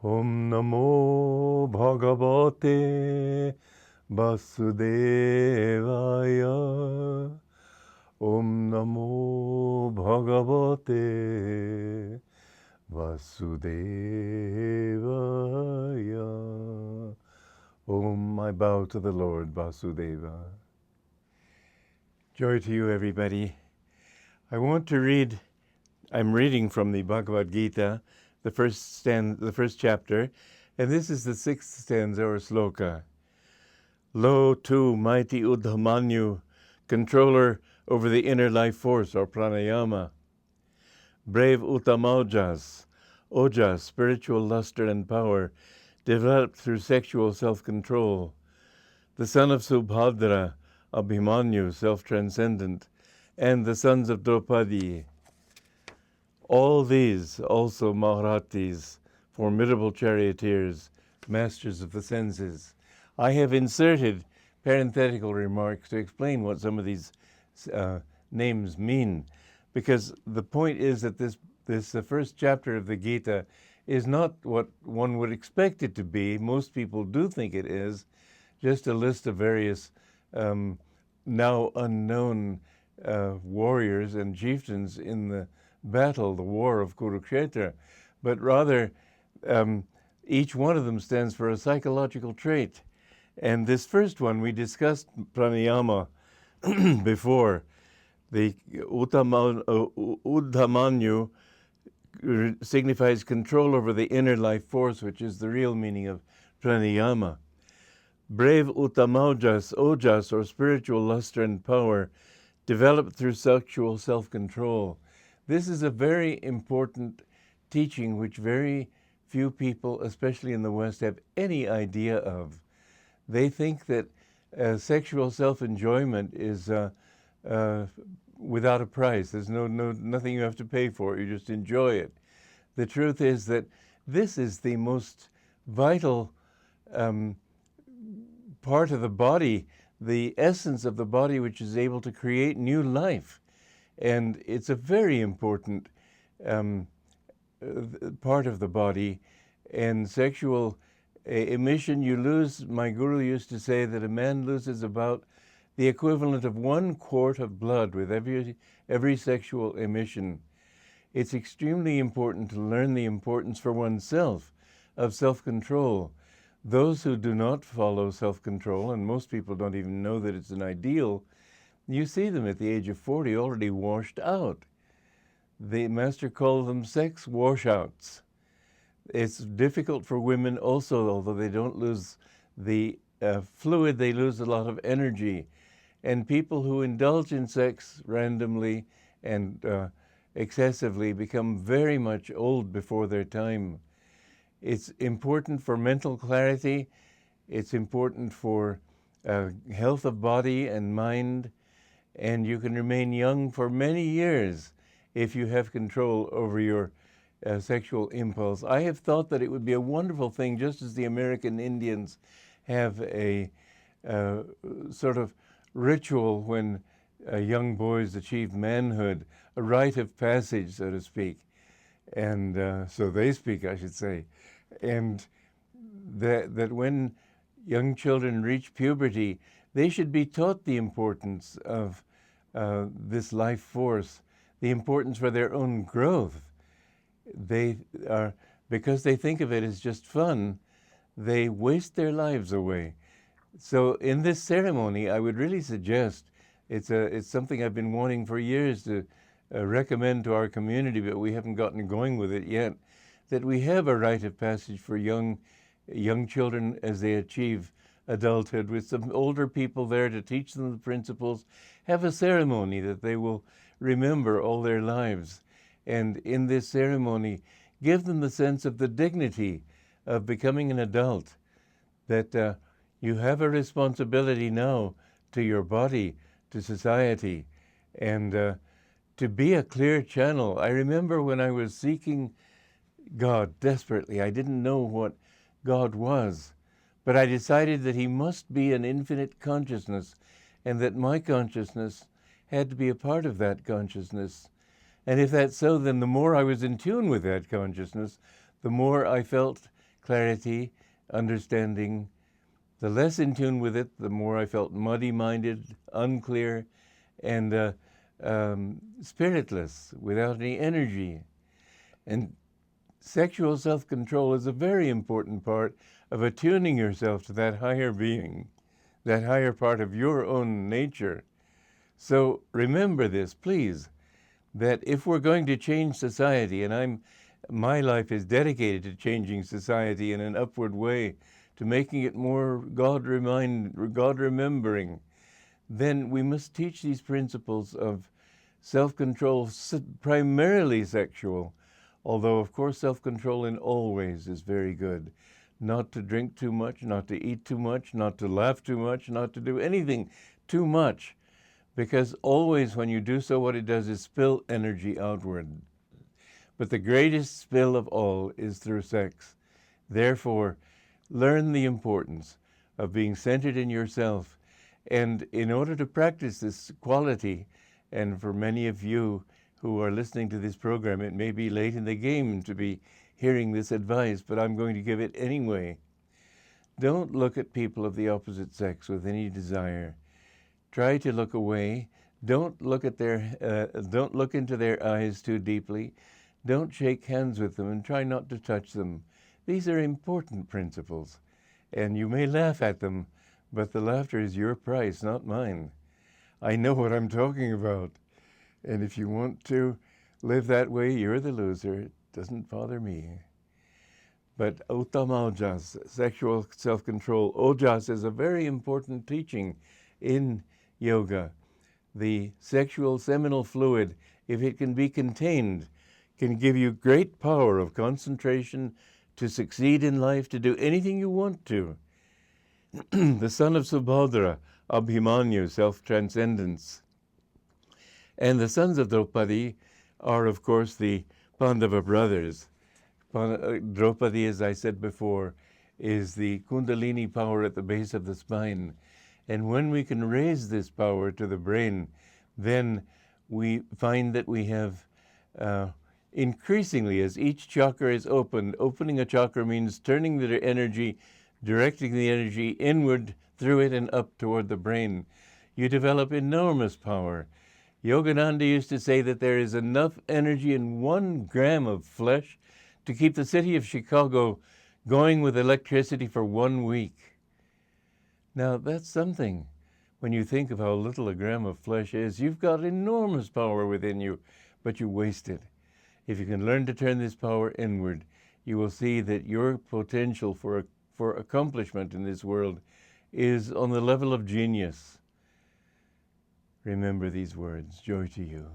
Om Namo Bhagavate Vasudevaya. Om Namo Bhagavate Vasudevaya. Om, I bow to the Lord Vasudeva. Joy to you, everybody. I want to read, I'm reading from the Bhagavad Gita, the first chapter, and this is the 6th stanza or sloka. Lo tu, mighty Udhamanyu, controller over the inner life force or pranayama. Brave Uttamaojas, ojas, spiritual luster and power, developed through sexual self-control. The son of Subhadra, Abhimanyu, self-transcendent, and the sons of Draupadi. All these also Maharatis, formidable charioteers, masters of the senses. I have inserted parenthetical remarks to explain what some of these names mean, because the point is that this the first chapter of the Gita is not what one would expect it to be. Most people do think it is, just a list of various now unknown warriors and chieftains in the battle, the war of Kurukshetra, but rather each one of them stands for a psychological trait. And this first one, we discussed pranayama before. The Uddhamanyu signifies control over the inner life force, which is the real meaning of pranayama. Brave Uttamaojas, ojas, or spiritual luster and power, developed through sexual self-control. This is a very important teaching which very few people, especially in the West, have any idea of. They think that sexual self-enjoyment is without a price. There's nothing you have to pay for it. You just enjoy it. The truth is that this is the most vital part of the body, the essence of the body, which is able to create new life. And it's a very important part of the body. And sexual emission, you lose, my guru used to say that a man loses about the equivalent of 1 quart of blood with every sexual emission. It's extremely important to learn the importance for oneself of self-control. Those who do not follow self-control, and most people don't even know that it's an ideal, you see them at the age of 40 already washed out. The master called them sex washouts. It's difficult for women also, although they don't lose the fluid, they lose a lot of energy. And people who indulge in sex randomly and excessively become very much old before their time. It's important for mental clarity. It's important for health of body and mind. And you can remain young for many years if you have control over your sexual impulse. I have thought that it would be a wonderful thing, just as the American Indians have a sort of ritual when young boys achieve manhood, a rite of passage, so to speak. And so they speak, I should say. And that when young children reach puberty, they should be taught the importance of this life force, the importance for their own growth. They are, because they think of it as just fun, they waste their lives away. So in this ceremony, I would really suggest, it's something I've been wanting for years to recommend to our community, but we haven't gotten going with it yet, that we have a rite of passage for young children as they achieve adulthood, with some older people there to teach them the principles, have a ceremony that they will remember all their lives. And in this ceremony, give them the sense of the dignity of becoming an adult, that you have a responsibility now to your body, to society, and to be a clear channel. I remember when I was seeking God desperately, I didn't know what God was, but I decided that he must be an infinite consciousness, and that my consciousness had to be a part of that consciousness. And if that's so, then the more I was in tune with that consciousness, the more I felt clarity, understanding. The less in tune with it, the more I felt muddy-minded, unclear, and spiritless, without any energy. And sexual self-control is a very important part of attuning yourself to that higher being, that higher part of your own nature. So remember this, please, that if we're going to change society, and my life is dedicated to changing society in an upward way, to making it more God-remembering, then we must teach these principles of self-control, primarily sexual, although of course self-control in all ways is very good. Not to drink too much, not to eat too much, not to laugh too much, not to do anything too much, because always when you do so, what it does is spill energy outward. But the greatest spill of all is through sex. Therefore, learn the importance of being centered in yourself. And in order to practice this quality, and for many of you who are listening to this program, it may be late in the game to be hearing this advice, but I'm going to give it anyway. Don't look at people of the opposite sex with any desire. Try to look away. Don't look into their eyes too deeply. Don't shake hands with them, and try not to touch them. These are important principles, and you may laugh at them, but the laughter is your price, not mine. I know what I'm talking about, and if you want to live that way, you're the loser. It doesn't bother me. But Uttama Ojas, sexual self-control, Ojas is a very important teaching in yoga. The sexual seminal fluid, if it can be contained, can give you great power of concentration to succeed in life, to do anything you want to. The son of Subhadra, Abhimanyu, self-transcendence. And the sons of Draupadi are, of course, the Pandava brothers. Draupadi, as I said before, is the Kundalini power at the base of the spine. And when we can raise this power to the brain, then we find that we have increasingly, as each chakra is opened, opening a chakra means turning the energy, directing the energy inward through it and up toward the brain. You develop enormous power. Yogananda used to say that there is enough energy in 1 gram of flesh to keep the city of Chicago going with electricity for 1 week. Now, that's something. When you think of how little a gram of flesh is, you've got enormous power within you, but you waste it. If you can learn to turn this power inward, you will see that your potential for accomplishment in this world is on the level of genius. Remember these words. Joy to you.